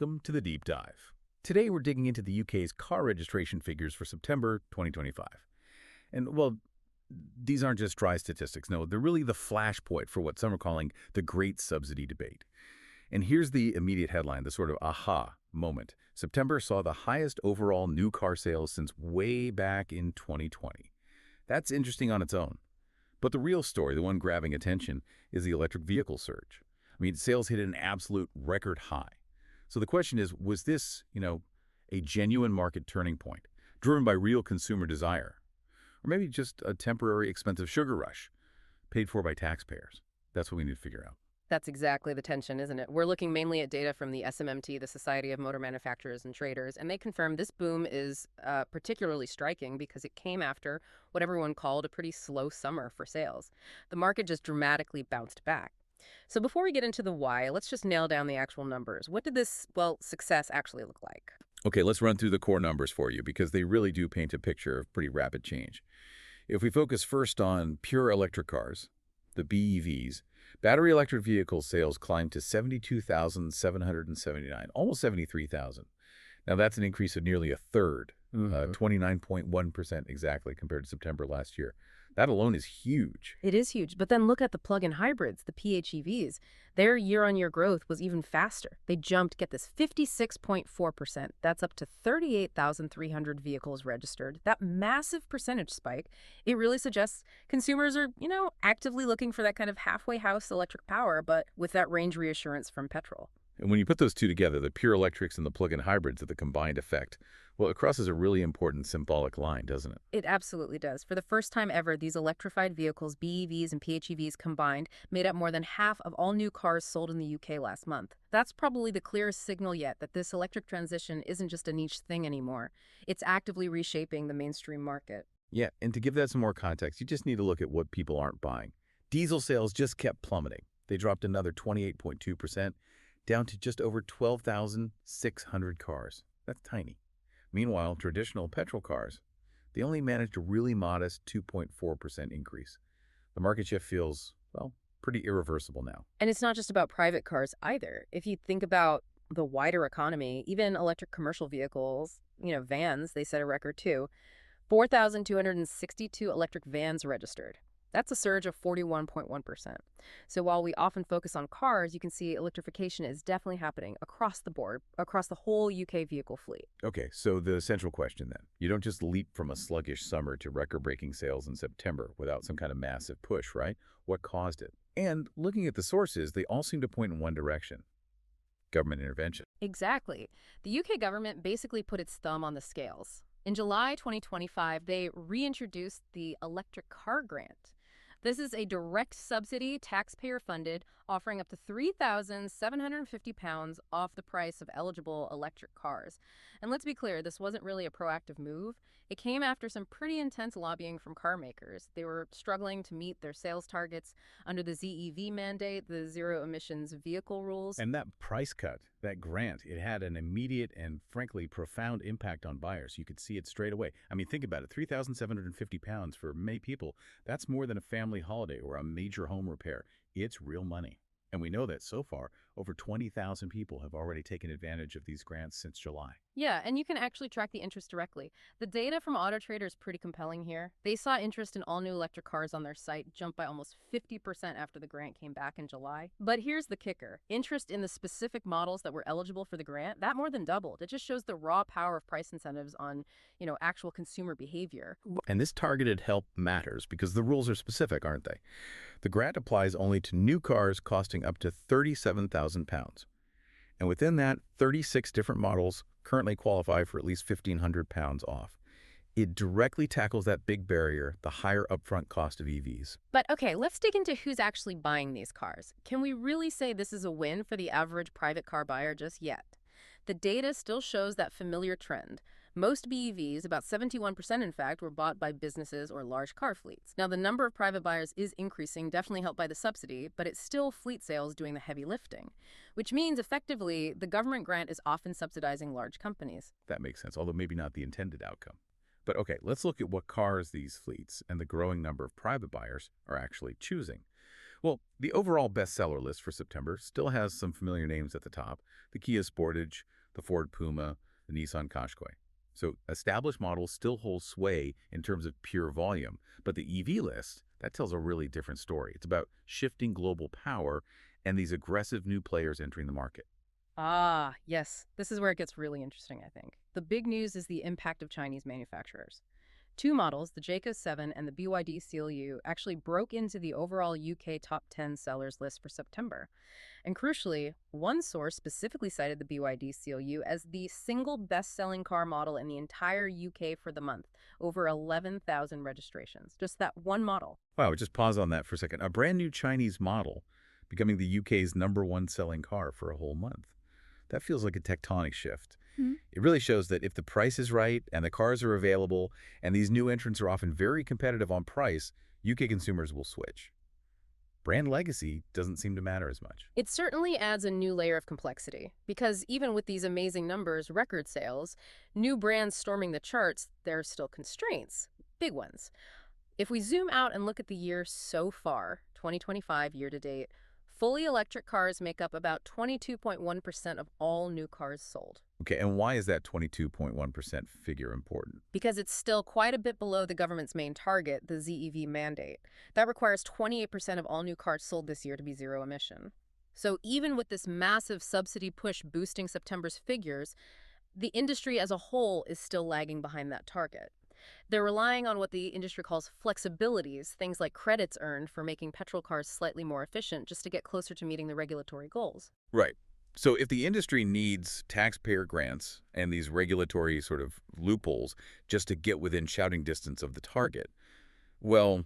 welcome to the Deep Dive. Today we're digging into the UK's car registration figures for September 2025. And, well, these aren't just dry statistics. No, they're really the flashpoint for what some are calling the Great Subsidy Debate. And here's the immediate headline, the sort of aha moment. September saw the highest overall new car sales since way back in 2020. That's interesting on its own. But the real story, the one grabbing attention, is the electric vehicle surge. I mean, sales hit an absolute record high. So the question is, was this, a genuine market turning point, driven by real consumer desire? Or maybe just a temporary expensive sugar rush, paid for by taxpayers? That's what we need to figure out. That's exactly the tension, isn't it? We're looking mainly at data from the SMMT, the Society of Motor Manufacturers and Traders, and they confirm this boom is particularly striking because it came after what everyone called a pretty slow summer for sales. The market just dramatically bounced back. So before we get into the why, let's just nail down the actual numbers. What did this, success actually look like? Okay, let's run through the core numbers for you because they really do paint a picture of pretty rapid change. If we focus first on pure electric cars, the BEVs, battery electric vehicle sales climbed to 72,779, almost 73,000. Now that's an increase of nearly a third, 29.1% exactly compared to September last year. That alone is huge. It is huge, but then look at the plug-in hybrids, the PHEVs. Their year-on-year growth was even faster. They jumped, get this, 56.4%. That's up to 38,300 vehicles registered. That massive percentage spike, it really suggests consumers are, actively looking for that kind of halfway house electric power, but with that range reassurance from petrol. And when you put those two together, the pure electrics and the plug-in hybrids at the combined effect, well, it crosses a really important symbolic line, doesn't it? It absolutely does. For the first time ever, these electrified vehicles, BEVs and PHEVs combined, made up more than half of all new cars sold in the UK last month. That's probably the clearest signal yet that this electric transition isn't just a niche thing anymore. It's actively reshaping the mainstream market. Yeah, and to give that some more context, you just need to look at what people aren't buying. Diesel sales just kept plummeting. They dropped another 28.2%, down to just over 12,600 cars. That's tiny. Meanwhile, traditional petrol cars, they only managed a really modest 2.4% increase. The market shift feels, pretty irreversible now. And it's not just about private cars either. If you think about the wider economy, even electric commercial vehicles, vans, they set a record too. 4,262 electric vans registered. That's a surge of 41.1%. So while we often focus on cars, you can see electrification is definitely happening across the board, across the whole UK vehicle fleet. Okay, so the central question then. You don't just leap from a sluggish summer to record-breaking sales in September without some kind of massive push, right? What caused it? And looking at the sources, they all seem to point in one direction. Government intervention. Exactly. The UK government basically put its thumb on the scales. In July 2025, they reintroduced the electric car grant. This is a direct subsidy, taxpayer-funded, offering up to £3,750 off the price of eligible electric cars. And let's be clear, this wasn't really a proactive move. It came after some pretty intense lobbying from car makers. They were struggling to meet their sales targets under the ZEV mandate, the zero emissions vehicle rules. And that price cut, that grant, it had an immediate and frankly profound impact on buyers. You could see it straight away. I mean, think about it. £3,750 for many people, that's more than a family holiday or a major home repair. It's real money. And we know that so far, over 20,000 people have already taken advantage of these grants since July. Yeah, and you can actually track the interest directly. The data from Auto Trader is pretty compelling here. They saw interest in all new electric cars on their site jump by almost 50% after the grant came back in July. But here's the kicker. Interest in the specific models that were eligible for the grant, that more than doubled. It just shows the raw power of price incentives on, actual consumer behavior. And this targeted help matters because the rules are specific, aren't they? The grant applies only to new cars costing up to £37,000. And within that, 36 different models currently qualify for at least £1,500 off. It directly tackles that big barrier, the higher upfront cost of EVs. But okay, let's dig into who's actually buying these cars. Can we really say this is a win for the average private car buyer just yet? The data still shows that familiar trend. Most BEVs, about 71% in fact, were bought by businesses or large car fleets. Now, the number of private buyers is increasing, definitely helped by the subsidy, but it's still fleet sales doing the heavy lifting, which means effectively the government grant is often subsidizing large companies. That makes sense, although maybe not the intended outcome. But okay, let's look at what cars these fleets and the growing number of private buyers are actually choosing. Well, the overall bestseller list for September still has some familiar names at the top. The Kia Sportage, the Ford Puma, the Nissan Qashqai. So established models still hold sway in terms of pure volume, but the EV list, that tells a really different story. It's about shifting global power and these aggressive new players entering the market. Ah, yes. This is where it gets really interesting, I think. The big news is the impact of Chinese manufacturers. Two models, the Jayco 7 and the BYD CLU, actually broke into the overall UK top 10 sellers list for September. And crucially, one source specifically cited the BYD CLU as the single best-selling car model in the entire UK for the month, over 11,000 registrations. Just that one model. Wow, just pause on that for a second. A brand new Chinese model becoming the UK's #1 selling car for a whole month. That feels like a tectonic shift. It really shows that if the price is right and the cars are available and these new entrants are often very competitive on price, UK consumers will switch. Brand legacy doesn't seem to matter as much. It certainly adds a new layer of complexity, because even with these amazing numbers, record sales, new brands storming the charts, there are still constraints, big ones. If we zoom out and look at the year so far, 2025 year to date, fully electric cars make up about 22.1% of all new cars sold. Okay, and why is that 22.1% figure important? Because it's still quite a bit below the government's main target, the ZEV mandate. That requires 28% of all new cars sold this year to be zero emission. So even with this massive subsidy push boosting September's figures, the industry as a whole is still lagging behind that target. They're relying on what the industry calls flexibilities, things like credits earned for making petrol cars slightly more efficient just to get closer to meeting the regulatory goals. Right. So if the industry needs taxpayer grants and these regulatory sort of loopholes just to get within shouting distance of the target, well,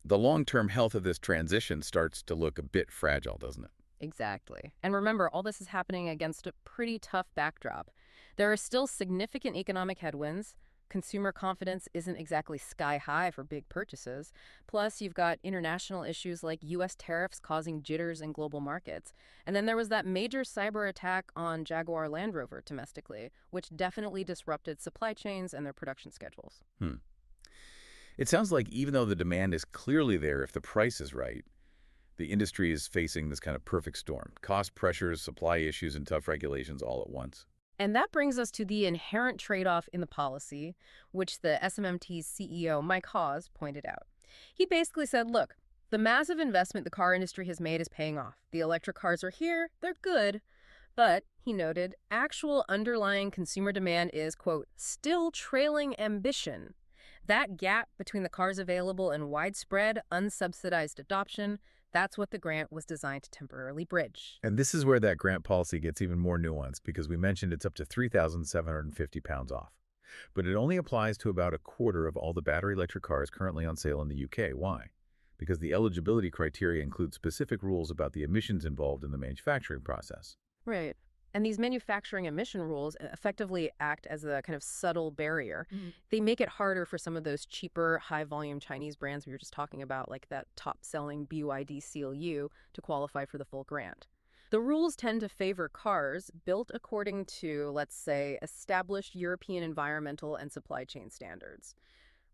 the long-term health of this transition starts to look a bit fragile, doesn't it? Exactly. And remember, all this is happening against a pretty tough backdrop. There are still significant economic headwinds. Consumer confidence isn't exactly sky high for big purchases. Plus, you've got international issues like U.S. tariffs causing jitters in global markets. And then there was that major cyber attack on Jaguar Land Rover domestically, which definitely disrupted supply chains and their production schedules. It sounds like even though the demand is clearly there if the price is right, the industry is facing this kind of perfect storm. Cost pressures, supply issues, and tough regulations all at once. And that brings us to the inherent trade-off in the policy, which the SMMT's CEO, Mike Hawes, pointed out. He basically said, look, the massive investment the car industry has made is paying off. The electric cars are here, they're good. But, he noted, actual underlying consumer demand is, quote, still trailing ambition. That gap between the cars available and widespread, unsubsidized adoption, that's what the grant was designed to temporarily bridge. And this is where that grant policy gets even more nuanced because we mentioned it's up to £3,750 off. But it only applies to about a quarter of all the battery electric cars currently on sale in the UK. Why? Because the eligibility criteria include specific rules about the emissions involved in the manufacturing process. Right. And these manufacturing emission rules effectively act as a kind of subtle barrier. They make it harder for some of those cheaper, high-volume Chinese brands we were just talking about, like that top-selling BYD CLU, to qualify for the full grant. The rules tend to favor cars built according to, let's say, established European environmental and supply chain standards,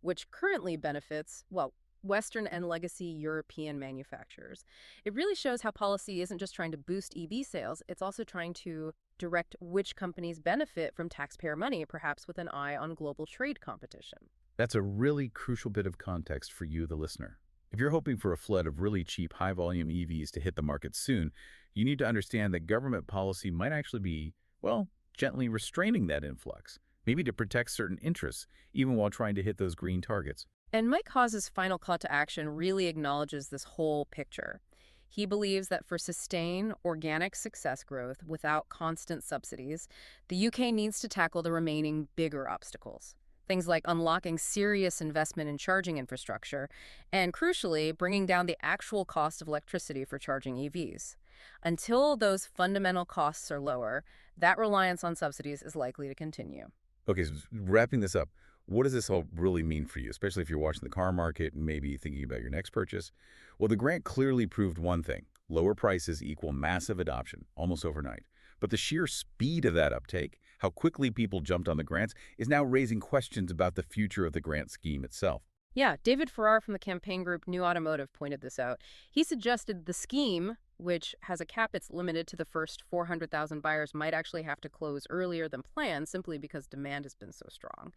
which currently benefits, well, Western and legacy European manufacturers. It really shows how policy isn't just trying to boost EV sales, it's also trying to direct which companies benefit from taxpayer money, perhaps with an eye on global trade competition. That's a really crucial bit of context for you, the listener. If you're hoping for a flood of really cheap, high-volume EVs to hit the market soon, you need to understand that government policy might actually be, well, gently restraining that influx, maybe to protect certain interests, even while trying to hit those green targets. And Mike Hawes' final call to action really acknowledges this whole picture. He believes that for sustained organic success growth without constant subsidies, the UK needs to tackle the remaining bigger obstacles. Things like unlocking serious investment in charging infrastructure and, crucially, bringing down the actual cost of electricity for charging EVs. Until those fundamental costs are lower, that reliance on subsidies is likely to continue. Okay, so wrapping this up, what does this all really mean for you, especially if you're watching the car market and maybe thinking about your next purchase? Well, the grant clearly proved one thing. Lower prices equal massive adoption, almost overnight. But the sheer speed of that uptake, how quickly people jumped on the grants, is now raising questions about the future of the grant scheme itself. Yeah, David Farrar from the campaign group New Automotive pointed this out. He suggested the scheme which has a cap that's limited to the first 400,000 buyers, might actually have to close earlier than planned simply because demand has been so strong.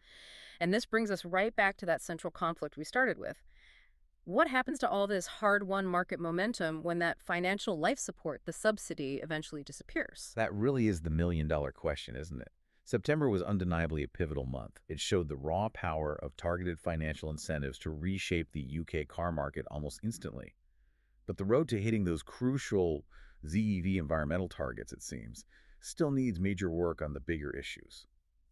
And this brings us right back to that central conflict we started with. What happens to all this hard-won market momentum when that financial life support, the subsidy, eventually disappears? That really is the million-dollar question, isn't it? September was undeniably a pivotal month. It showed the raw power of targeted financial incentives to reshape the UK car market almost instantly. But the road to hitting those crucial ZEV environmental targets, it seems, still needs major work on the bigger issues.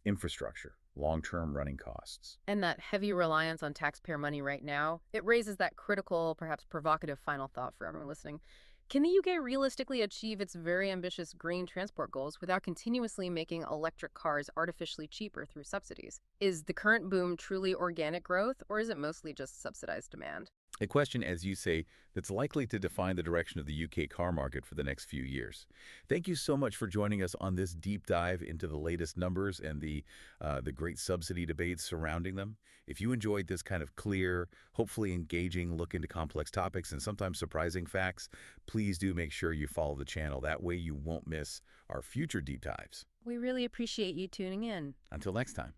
Infrastructure, long-term running costs. And that heavy reliance on taxpayer money right now, it raises that critical, perhaps provocative final thought for everyone listening. Can the UK realistically achieve its very ambitious green transport goals without continuously making electric cars artificially cheaper through subsidies? Is the current boom truly organic growth, or is it mostly just subsidized demand? A question, as you say, that's likely to define the direction of the UK car market for the next few years. Thank you so much for joining us on this deep dive into the latest numbers and the great subsidy debates surrounding them. If you enjoyed this kind of clear, hopefully engaging look into complex topics and sometimes surprising facts, please do make sure you follow the channel. That way you won't miss our future deep dives. We really appreciate you tuning in. Until next time.